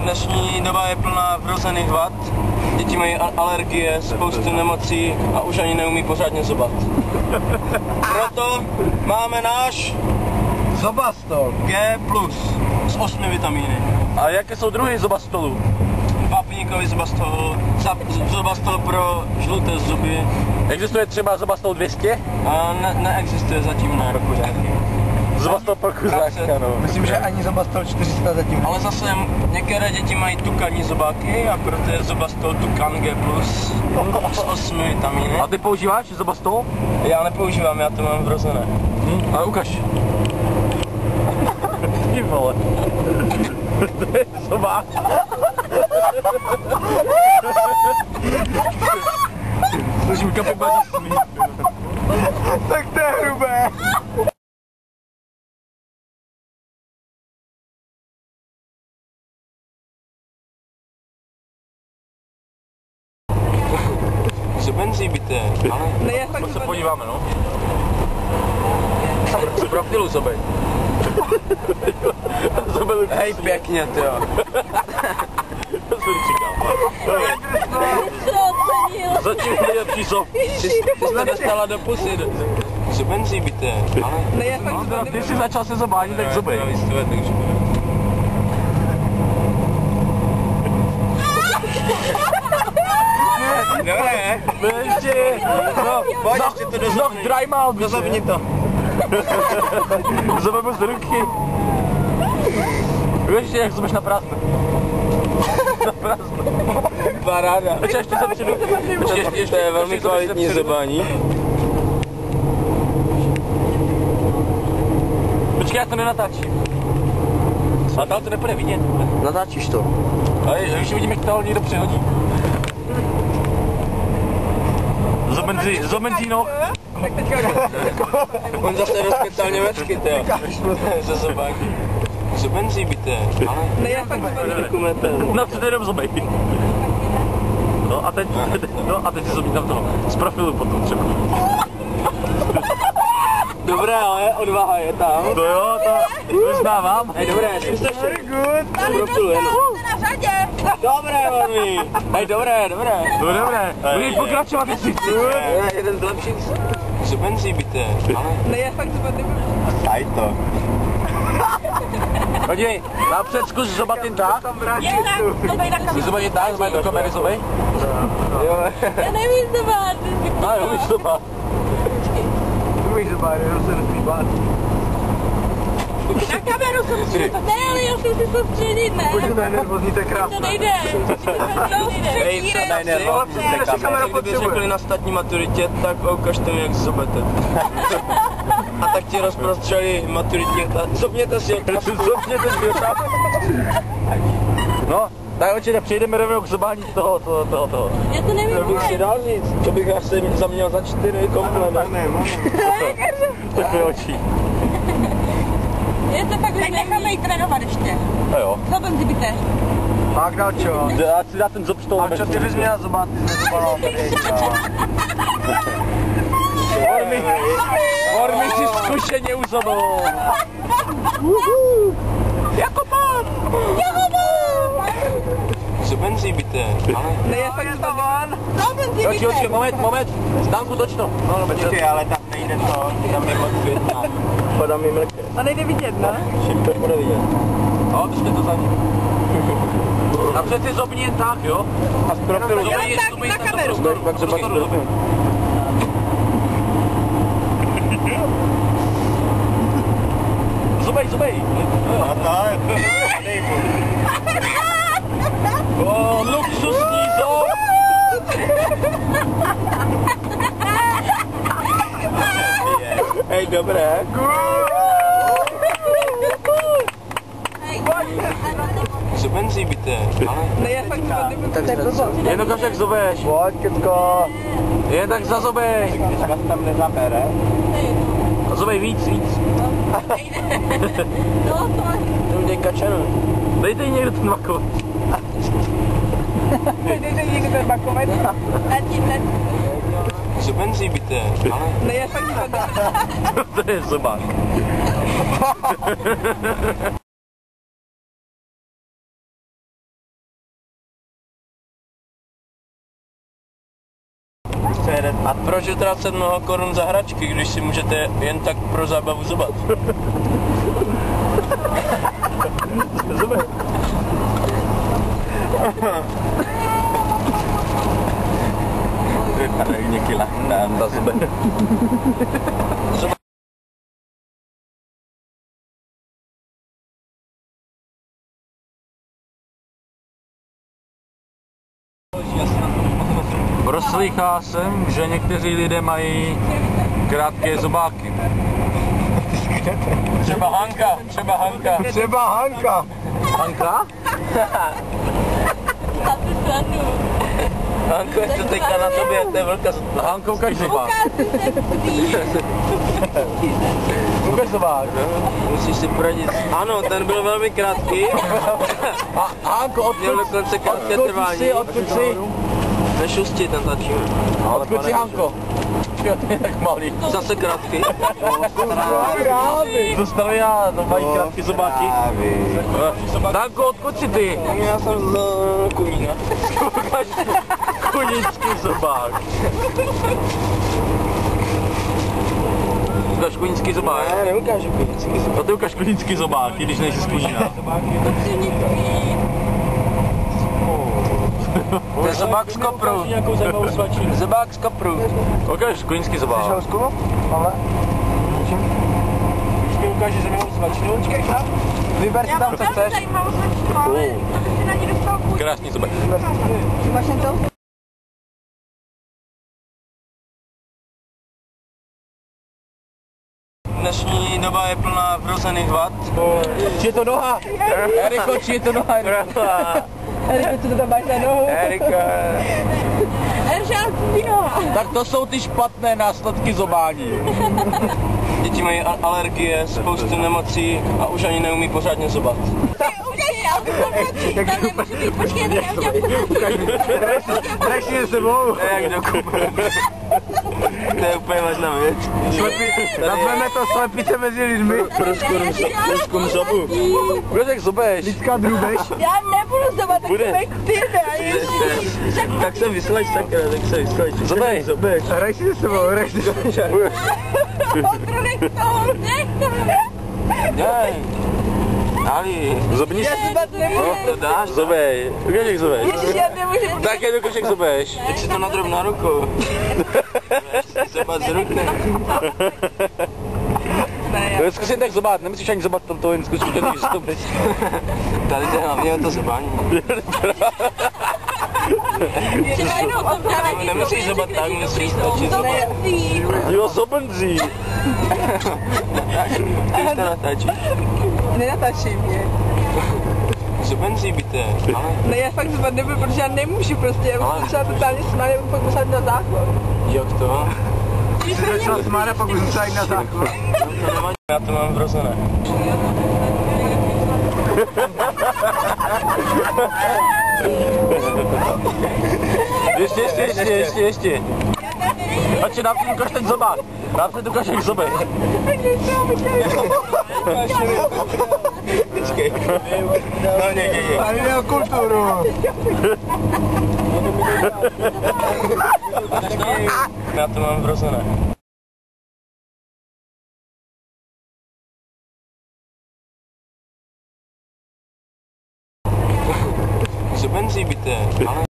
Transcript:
dnešní doba je plná vrozených vad. Děti mají alergie, spoustu nemocí a už ani neumí pořádně zobat. Proto máme náš Zobastol G+, s 8 vitamíny. A jaké jsou druhy zobastolů? Vápníkový zobastol, zobastol pro žluté zuby. Existuje třeba zobastol 200? A neexistuje zatím na roku žádný. Zobastol pro kuřáka, no. Myslím, že ani zobastol 400 zatím. Ale zase některé děti mají tukanní zobáky a proto je zobastol tukan G+, s 8 vitamíny. A ty používáš zobastol? Já nepoužívám, já to mám vrozené. Ale ukaž. Ty vole. To je zobák. Slyším kapibaří smích. Tak to je hrubé. Zubenzí byté, ale... Ne, já fakt se podíváme, no. Profilu sobě. Hej, pěkně, tyjo. To jsem říkal. Zatím nejlepší sob. Ty jsi dostala do pusy. Zubenzí byté, ale... Ne, já fakt Ty jsi začal se zobánit, tak zobej. Takže... Dobré. No ještě. No, Pojď, ještě to Zoch drajmal. dozobni to. Zobeme z ruky. Ještě jak zobeš na prázdno. Na prázdno. Paráda. Ještě se přijdu. To je velmi kvalitní zobání. Počkej, já to nenatáčím. A dál to nepůjde vidět. Natáčíš to. Ale už vidím, jak to někdo přehodí. Zobenzíno. On zase rozkecal německy, tyjo. Ze zobáky. Zubenzí byté, ale... Ne, já fakt No, to jenom zobej. No a teď si zobí tam toho. Z profilu potom třeba. Dobré, ale odvaha je tam. To jo, to uznávám. Hej, dobré, zkus to ještě. Na řadě! Dobré, mami. Hej, dobré. Dobré. Budeš pokračovat, jestli chci. Jeden z lepších. Zubenzí byté, ale... Ne, já fakt Daj to. Podívej, napřed zkus zobat jen tak. To bej na Zkus kameru. zobat jen tak, zobat do kamery, zobej. Já nevím zobát. No jo, víš zobat. umíš zobát, jenom se nesmí bát. Na kameru jsem si to. Ne, ale já jsem si soustředit, ne? Pojď to je nervózní, to je krásné. To nejde. Hej, daj nervózní, kdyby řekli na státní maturitě, tak ukažte mi, jak zobete. A tak ti rozprostřeli maturitě. Zobněte si ho. Zobněte si ho tam. No, tak určitě přejdeme rovnou k zobání toho. Já to nevím. To bych si dal říct, to bych asi zaměl za 4 komplet. Takové oči. Je to fakt, tak necháme jí trénovat ještě. No jo. Zobenzí byté. Tak dál čo? Já si dá ten zob stolu. A čo ty bys měla zobát, ty jsi nezobala tady. Vormi si zkušeně uzobou. Jakobán! Zubenzí byté, ale... Ne, já fakt zobán. Zobenzí Oči, byté. moment. Zdánku toč to. No, Počkej, ale tam nejde to, tam je moc Vietnam. Padá mi mlky. A nejde vidět, ne? Čím to bude vidět? No, držte to za ním. A přeci zobni jen tak, jo? A z profilu. Jenom tak na kameru. Pak se pak zobní. Zobej. A tak. O, luxusní zob. Hej, dobré. Zubenzí byté, ale... Ne, já fakt zobán. Jen ukaž, jak zobeš. Pojď, Kytko. Jen tak zazobej. Když vás tam nezabere. A zobej víc. No, to To uděj kačenu. Dejte jí někdo ten vako. Dejte někdo ten bakomet. letí. Zubenzí byté, ale... Ne, já fakt zobán. To je zobák. jeden. A proč utrácet mnoho korun za hračky, když si můžete jen tak pro zábavu zobat? Zuby. Vypadají někdy lachtán za zuby. Proslýchá jsem, že někteří lidé mají krátké zobáky. Třeba Hanka, třeba Hanka. Třeba Hanka. Hanka? Hanko, je to teďka na tobě, to je velká Hanko, ukaž zobák. Ukaž zobák. Musíš si poradit. Ano, ten byl velmi krátký. A Hanko, Měl dokonce krátké trvání. odkud jsi? Ve Šusti ten tačí. Odkud jsi, Hanko? Jo, to je tak malý. Zase krátký. To stalo já, to mají krátké zobáky. Hanko, odkud jsi ty? Já jsem z Kunína. Kunícký zobák. Ukaž kunícký zobák. Já neukážu kunícký zobák. No ty ukaž kunícký zobák, i když nejsi z Kunína. To je zobák z kopru. Zobák z kopru. Ukaž kunícký zobák. Housku? Ale? Vždycky ukáže zajímavou svačinu. Vyber si tam, co chceš. Krásný zobák. Máš to? Dnešní doba je plná vrozených vad. Či je to noha? Eriko, či je to noha? Eriko, co to tam máš za nohu? Erika. Eržák, noha. Tak to jsou ty špatné následky zobání. Děti mají alergie, spoustu nemocí a už ani neumí pořádně zobat. Tam nemůže být, počkej, já Reši je sebou. To je jak do Kuby. To je úplně vážná věc. Nazveme to slepice mezi lidmi. Průzkum zobu. Bude jak zobeš. Lidská drůbež. Já nebudu zobat, tak Bude. Tak se vyslač sakra, tak se vyslač. Zobej. Zobeš. Hraj si se sebou, hraj si se sebou. Nech to, nech to. Daj. Ali. Zobni. Já zobat nemůžu. To dáš? Zobej. Ukaž jak zobeš. Ježiš, já nemůžu. Tak je dokáž jak zobeš. Teď si to nadrob na rukou. Zobat z ruky. Zkusím tak zobat, nemusíš ani zobat to jen zkusím, že zobeš. Tady jde hlavně o to zobání. Nemusíš zobat tak, musíš stačit zobat. Jo, zobenzí. Ty už to natáčíš. Nenatáčej mě. Zobenzí byte, ale... Ne, já fakt zobat nebudu, protože já nemůžu prostě, já bych třeba totálně smáli, já bych pak musela na základ. Jak to? Když se začal smára, pak už musela jít na základ. To nevadí, já to mám vrozené. Ještě. Ači napřed ukaž ten zobák. Napřed ukaž jak zobeš. Počkej. No někdy. Tady jde o kulturu. Já to mám vrozené. Zobenzí byte, ale...